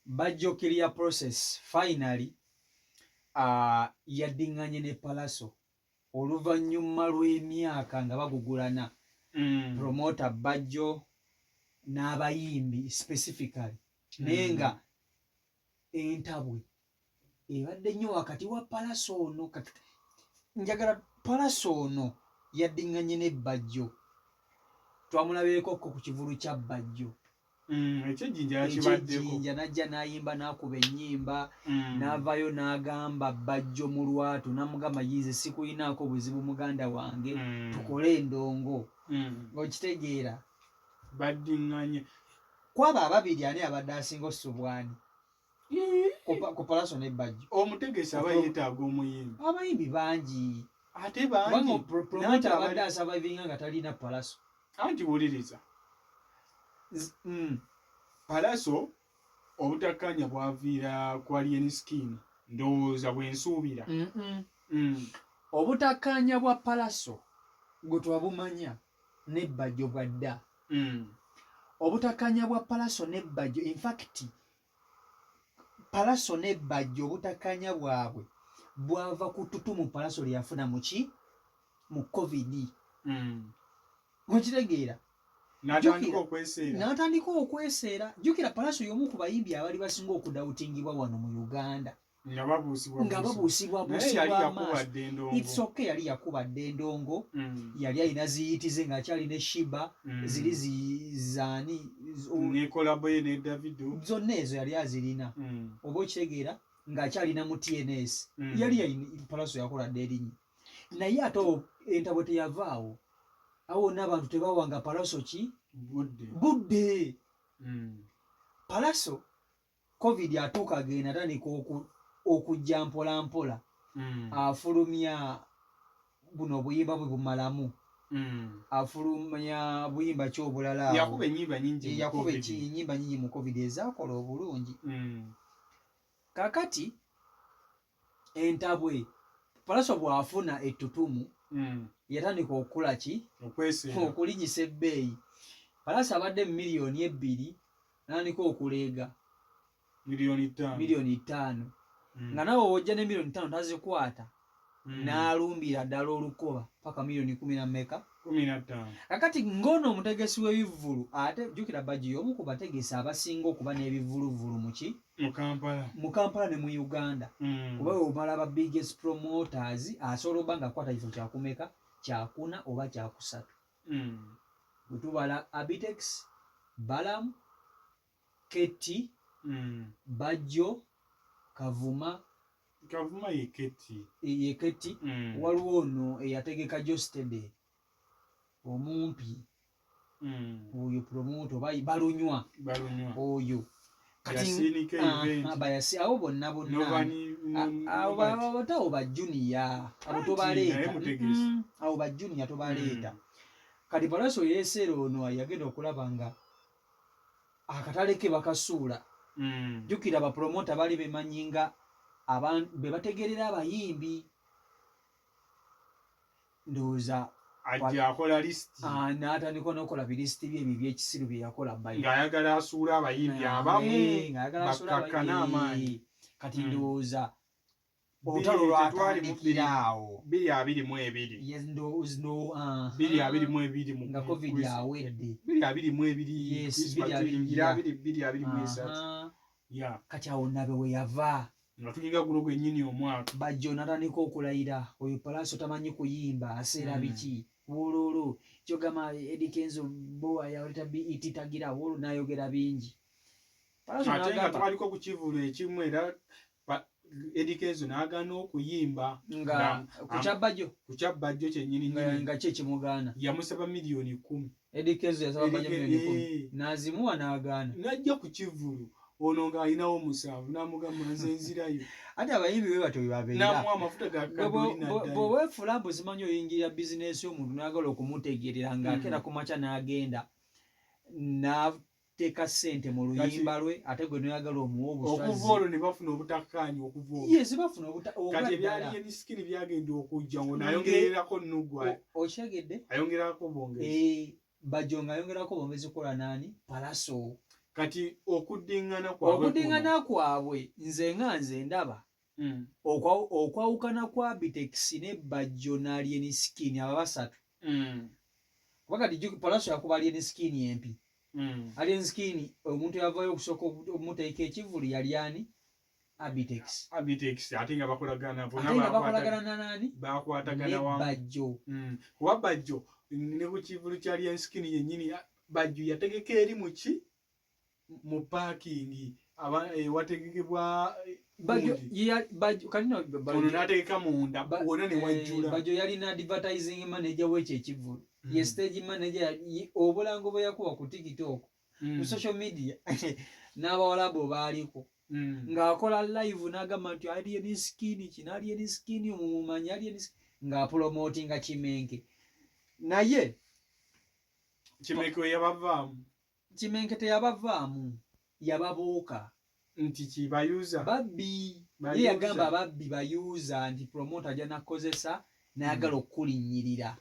BAJJO career process finally yaddinganye ne PALLASO oluvannyuma lw'emyaka nga bagugulana promoter BAJJO n'abayimbi specifically naye nga entabwe ebadde nnyo wakati wa PALLASO ono njagala PALLASO ono yaddinganye ne BAJJO twamulabeeko ku kivulu kya BAJJO ekyejjinja najja n'ayimba n'akuba ennyimba n'avaayo n'agamba BAJJO mu lwatu n'amugamba yize sikuyinaako buzibu muganda wange tukole endongo okitegeera baddiŋŋanye kwabo ababiri ani abadde asinga osobwani ku PALLASO ne BAJJO omutegesi aba yeetaaga omuyimbi abayimbi bangi ate bangi promota abadde asurvivinga nga talina PALLASO anti wuliriza PALLASO obutakkanya bwaviira ku alien skin ndowooza bwensuubira obutakkanya bwa PALLASO gwe twabumanya ne BAJJO bwadda obutakkanya bwa PALLASO ne BAJJO in fact PALLASO ne BAJJO obutakkanya bwabwe bwava ku ttutumu PALLASO lyafuna muki mu covid okitegeera n'atandika okweseera jjukira PALLASO y'omu ku bayimbi abali basinga okudawutingibwa wano mu Uganda nga babuusibwa it's okay yali yakubadde endongo yali alina ziyitize ng'akyalina eshiba ziri zizaani nekolabo ye ne Davido zonna ezo yali azirina oba okitegeera ng'akyalina mu TNS yali PALLASO yakoladde erinnya naye ate entabwe teyavaawo awo n'abantu tebawanga PALLASO ki budde PALLASO covid atuuka agenda atandika okujja mpola mpola afulumya buno obuyimba bwe bumalamu afulumya buyimba ky'obulala yakuba ennyimba nyingi mu covid ezaakola obulungi kakati entabwe PALLASO bw'afuna ettutumu yatandika okukula ki okulinyisa ebbeeyi PALLASO abadde mu miliyoni 2 n'andika okuleega miliyoni 5 nga nawe wojja ne miliyoni 5 tazikwata n'alumbira ddala olukoba paka miliyoni 15 kakati ngono omutegesi w'ebivvulu ate jjukira BAJJO y'omu ku bategesi abasinga okuba n'ebivvuluvvulu mu Kampala ne mu Uganda kuba omala aba biggest promoters asobola obba nga akwata kifo kyakumeka kyakuna oba kyakusatu bwe tubala Abitex Balamu Kati BAJJO Kavuma ye Kati waliwo ono eyategeka Jostede omumpi oyo promoto balunywa oyo bayasi abo bonna abo bajuniya abo tobaleeta abo bajuniya tobaleeta kati PALLASO yeeseera ono yagenda okulaba nga akatale ke bakasuula jjukira abapromota bali bemanyi nga be bategerera abayimbi ndowooza akola lisiti n'atandika n'okola bilisiti bye ebyo by'ekisiru bye yakola ng'ayagala asuula abayimbi abamu bakkakkana amaanyi kati ndowooza olutalo lwatandikira awo 2022 nga covid awedde 2022 kati awo nabe we yava nga tulinga guno gwennyini omwaka BAJJO n'atandika okulayira oyo PALLASO tamanyi kuyimba aseera biki wololo kyogamba Eddie Kenzo boa yawulita BET tagira wolo n'ayogera bingi ate nga twaliko ku kivulu ekimu era Eddie Kenzo n'agaana okuyimba nga ku kya BAJJO kyennyini nga kye kimugaana yamusaba miliyoni 10 Eddie Kenzo yasaba BAJJO miliyoni 10 n'azimuwa n'agaana n'ajja ku kivulu ono ng'alinawo 7 n'amugamba nze nzirayo ate abayimbi be batyo babeera n'amuwa amafuta ga kadolina ddala bweweefula mbu zimanyi oyingira bizinesi y'omuntu n'agala okumutegeerera ng'akera ku makya n'agenda n'ateeka ssente mu luyimba lwe ate gwe noyagala omuwa obuswazi okuva olwo ne bafuna obutakkaanya okuva olwo yes bafuna kati ebyali enisikini byagenda okujja ngo nayongererako nnuggwa okyegedde ayongerako bongezi BAJJO ng'ayongerako bongezi kola naani PALLASO kati okuddingana kwabwe nze ndaba okwawukana kwa Bitex ne BAJJO na Alien Skin aba basatu wakati Pallaso yakuba Alien Skin empi Alien Skin omuntu yavayo okusooka omuteeka ekivulu yali ani Bitex ate nga bakolagana nani bakwatagana wamu BAJJO kuba BAJJO ne ku kivulu kya Alien Skin yennyini BAJJO yategeka eri mu parking wategekebwa ono n'ategeka munda wonna ne wajjula. BAJJO yalina advertising manager w'ekyo ekivulu ye stage manager obulango bwe yakuba ku TikTok ku social media n'abawalabu baaliko ng'akola live n'agamba nti Alien Skin kino Alien Skin omumumanyi Alien Skin ng'apromotinga Kimenke naye Kimenke we yabavaamu Kimenke teyabavaamu yababuuka nti kibayuza babbi ye yagamba babbi bayuza nti promoter ajja nakozesa n'ayagala okulinnyirira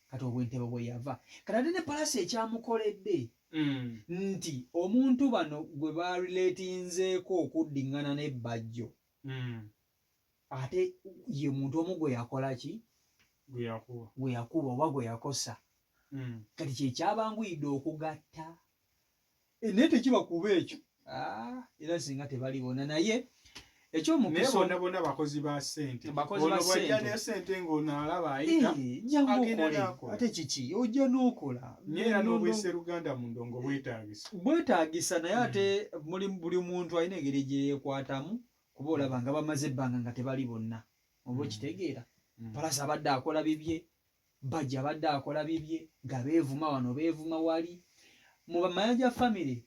kati obwentebe bwe yava kati ate ne Pallaso ekyamukoledde nti omuntu bano gwe barelatinzeeko okuddingana ne BAJJO ate ye muntu omu gwe yakola ki gwe yakuba oba gwe yakosa kati kyekyabanguyidde okugatta naye tekibakuba ekyo era singa tebalibona naye ekyomukiso bonna bakozi ba ssente ono bwajja ne ssente ng'onaalaba ayita agenda n'akola ate kiki ojja n'okola era n'obwese Luganda mu ndongo bwetaagisa naye ate buli muntu alina engeri gye yeekwatamu kuba olaba nga bamaze ebbanga nga tebali bonna oba okitegeera Pallaso abadde akola bibye BAJJO abadde akola bibye nga beevuma wano beevuma wali mu Mayanja family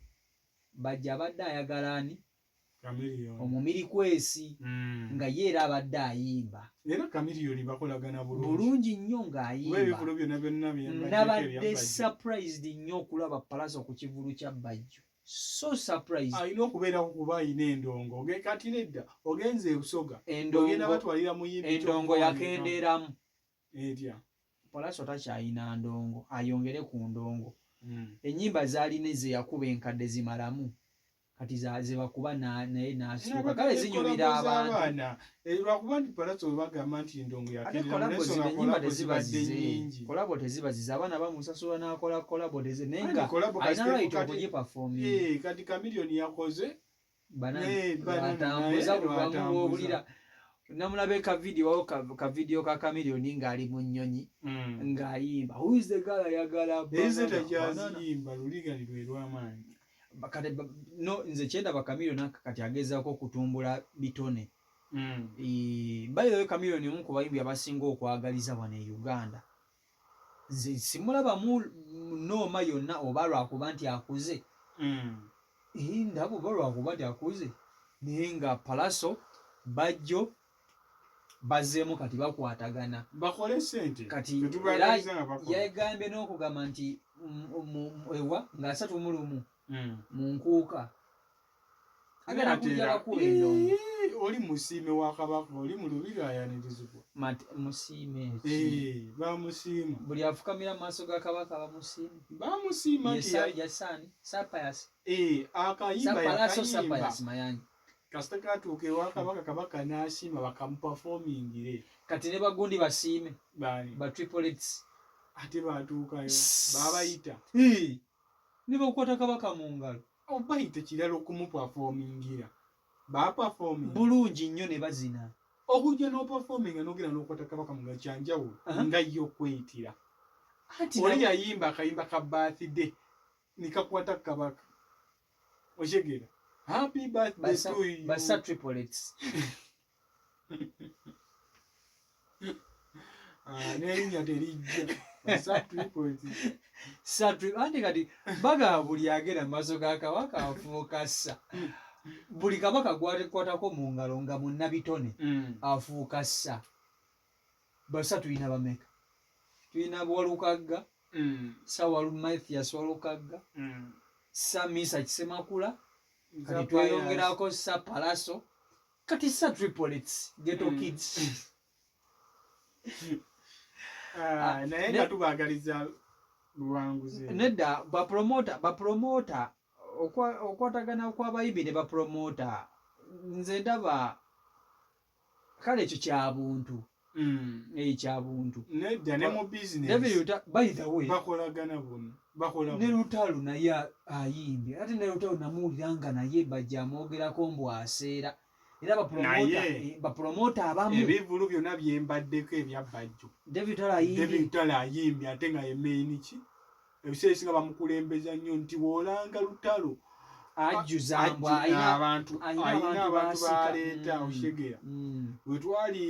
BAJJO abadde ayagala ani omumirikwesi nga ye era abadde ayimba era Kamiliyoni bakolagana bulungi nnyo ng'ayimba nabadde surprised nnyo okulaba Pallaso ku kivulu kya BAJJO so surprised alina okubeerako kuba alina endongo kati nedda ogenze ebusoga ogenda batwalira muyimbi endongo yakendeeramu etya Pallaso takyayina ndongo ayongere ku ndongo ennyimba zaalina ze yakuba enkadde zimalamu kati ze bakuba naye n'asituka kale zinyumira abantu lwakuba nti Pallaso bagamba nti endongo yakendeeramu kolabo teziba zize abaana bamusasula n'akola kolabo naye nga alina right okugipafominga kati Kamiliyoni yakoze batambuza buli wamu bw'obulira namulabe ka video ka Kamiliyoni ng'ali mu nnyonyi ng'ayimba who is the girl ayagala eze takyaziyimba luligani lwe lw'amaanyi nze kyendaba Kamiliyoni kati agezaako okutumbula bitone by the way Kamiliyoni omu ku bayimbi abasinga okwagaliza wano e Uganda nze simulabamu nooma yonna oba lwakuba nti akuze ndaba oba lwakuba nti akuze naye nga Pallaso BAJJO bazzeemu kati bakwatagana bakole ssente kati yegambye n'okugamba nti ewa nga 31 mu nkuuka agenda kujja bakuba endongo oli musiime wa Kabaka oli mu lubiri ayanirizibwa musiime bamusiima buli afukamira mu maaso ga Kabaka bamusiima yasaani Sapayasi akayimba Pallaso Sapayasi mayanyi kasita katuuka ewa Kabaka Kabaka n'asiima bakamuperformingire kati ne bagundi basiime ba triplets ate batuukayo babayita ne bakwata Kabaka mu ngalo obayita kirala okumuperformingira baperforming bulungi nnyo ne bazina okujja n'operforminga n'ogenda n'okwata Kabaka mu ngalo kyanjawulo nga ye okweyitira oli yayimba akayimba ka birthday nikakwata Kabaka okyegera happy birthday to you basa triplets nerinnya terijja basa triplets anti kati baga buli agenda mu maaso ga Kabaka afuuka ssa buli Kabaka gwatekwatako mu ngalo nga munnabitone afuuka ssa basa tulina bameka tulina Walukagga Sawalu Mathias Walukagga Samisa Kisemakula kati tweyongerako sa Pallaso kati sa triplets ghetto kids naye nga tubaagaliza luwanguzi nedda bapromota okwatagana kw'abayimbi ne bapromota nze ndaba kale ekyo kya buntu kya buntu nedda ne mu business by the way bakolagana buno ne Lutalo naye ayimbye ate ne Lutalo namuwulira nga naye bajja amwogerako mbu aseera era bapromota abamu ebivulu byonna byembaddeko ebya Bajjo David Lutalo ayimbye ate nga yemeeni ki ebiseera ebisinga bamukulembeza nnyo nti woolanga Lutalo ajjuza mbu ayina abantu baleeta oshegera we twali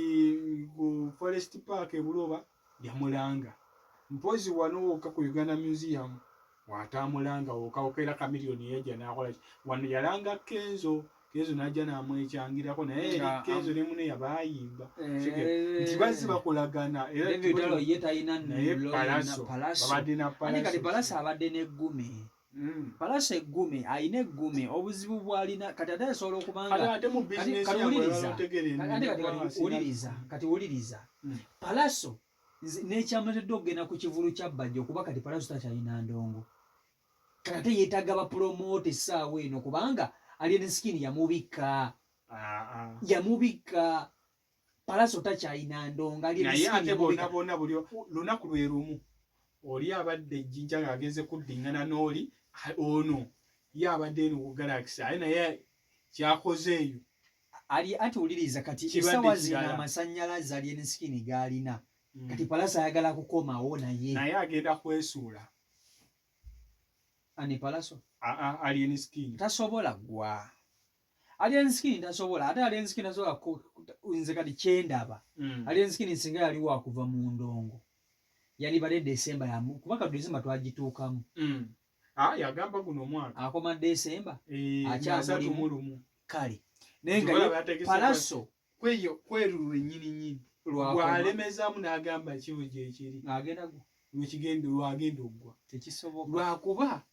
ku Forest Park e Buloba yamulanga mpozi wano wokka ku Uganda Museum watamulanga wokawokera kamiliyoni yejja n'akola wano yalanga Kenzo n'ajja n'amwekyangirako naye Kenzo ne mune yabayimba nti bazzi bakolagana era Lutalo ye talina Palaso babadde na Palaso abadde n'eggume Palaso eggume ayina eggume obuzibu bw'alina kati ate asobola okubanga kati wuliriza Palaso n'ekyamuletedde okugenda ku kivulu kya Bajjo kuba kati Palaso takyalina ndongo kati ate yeetaaga bapromota essaawa eno kubanga Alien Skin yamubikka Palaso takyalina ndongo naye ate bonna buli lunaku lwe lumu oli abadde ejjinja ng'agenze kuddingana n'oli ono ye abadde eno ku Galaxy aye naye kyakoze eyo ati wuliriza kati essaawa zino amasannyalaze Alien Skin g'alina kati Palaso ayagala kukomawo naye agenda kwesuula ani Palaso Alien Skin tasobola gwa Alien Skin tasobola ate Alien Skin tasobola nze kati kyendaba Alien Skin singa yali wakuva mu ndongo yali bale Desemba yamu kubanga Desemba twagituukamu yagamba guno omwaka akoma Desemba akyamulumu kale nenga Palaso kweru lwennyini lwalemezaamu n'agamba kibu gyekiri lwagenda oggwa tekisoboka lwakuba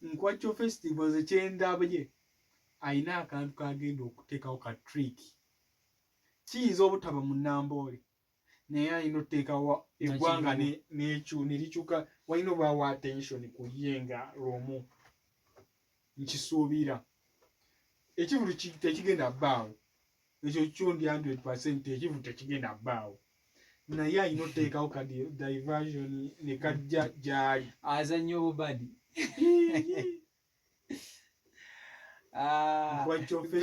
Nkwakyo Festivals ekyendabye ayina akantu kagenda okuteekawo ka trick kiyinza obutaba mu Namboole naye ayina okuteekawo eggwanga nerikyuka walina obaawo attention ku yenga lwomu nkisuubira ekivulu tekigenda bbaawo ekyo kyondi 100% ekivulu tekigenda bbaawo naye ayina okuteekawo ka diversion ne kajja gyali azannya obubadi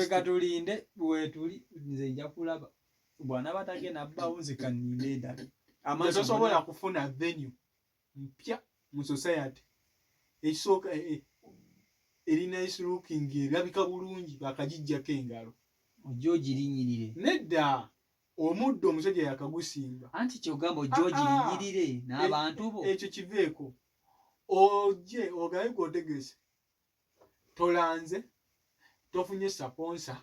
katulinde bwetuli nze nja kulaba bwana batagenda bbaawo nzikaninde endala tosobola kufuna venue mpya mu society ekisooka eri nice looking erabika bulungi bakagijjako engalo ojja ogirinyirire nedda omuddo omusajja yakagusimba anti kyogamba ojja ogirinyirire n'abantu bo ekyo kiveeko ojje ogaye gwotegese tolanze tofunye saponsa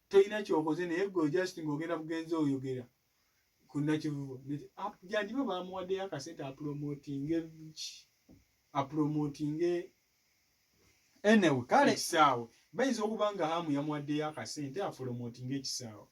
toyina kyokoze naye gwe just ng'ogenda bugenzi oyogera kunnakivubo jandiba bamuwaddeyo akasente apromotinge enewe kale ekisaawe bayinza okuba nga hamu yamuwaddeyo akasente apromotinge ekisaawe